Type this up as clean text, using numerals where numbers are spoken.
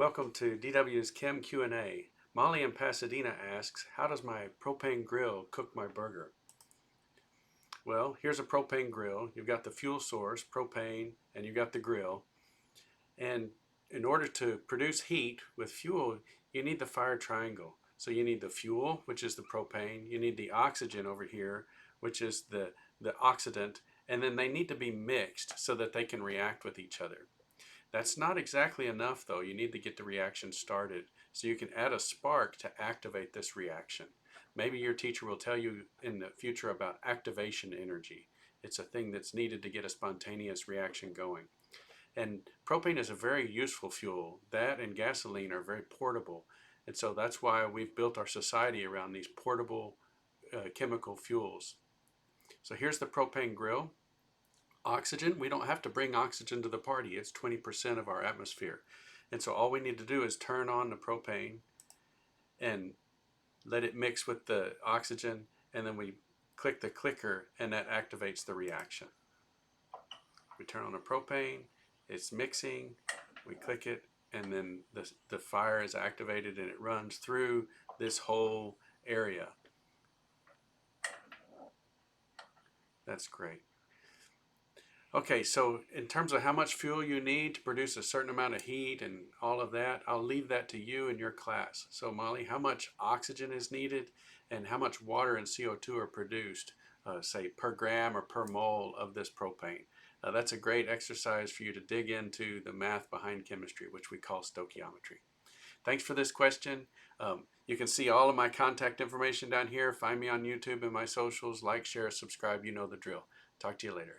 Welcome to DW's Chem Q&A. Mollie in Pasadena asks, how does my propane grill cook my burger? Well, here's a propane grill. You've got the fuel source, propane, and you've got the grill. And in order to produce heat with fuel, you need the fire triangle. So you need the fuel, which is the propane. You need the oxygen over here, which is the oxidant. And then they need to be mixed so that they can react with each other. That's not exactly enough though. You need to get the reaction started. So you can add a spark to activate this reaction. Maybe your teacher will tell you in the future about activation energy. It's a thing that's needed to get a spontaneous reaction going. And propane is a very useful fuel. That and gasoline are very portable. And so that's why we've built our society around these portable chemical fuels. So here's the propane grill. Oxygen, we don't have to bring oxygen to the party. It's 20% of our atmosphere. And so all we need to do is turn on the propane and let it mix with the oxygen, and then we click the clicker and that activates the reaction. We turn on the propane, it's mixing, we click it, and then the fire is activated and it runs through this whole area. That's great. Okay, so in terms of how much fuel you need to produce a certain amount of heat and all of that, I'll leave that to you and your class. So Mollie, how much oxygen is needed and how much water and CO2 are produced, say per gram or per mole of this propane? That's a great exercise for you to dig into the math behind chemistry, which we call stoichiometry. Thanks for this question. You can see all of my contact information down here. Find me on YouTube and my socials. Like, share, subscribe. You know the drill. Talk to you later.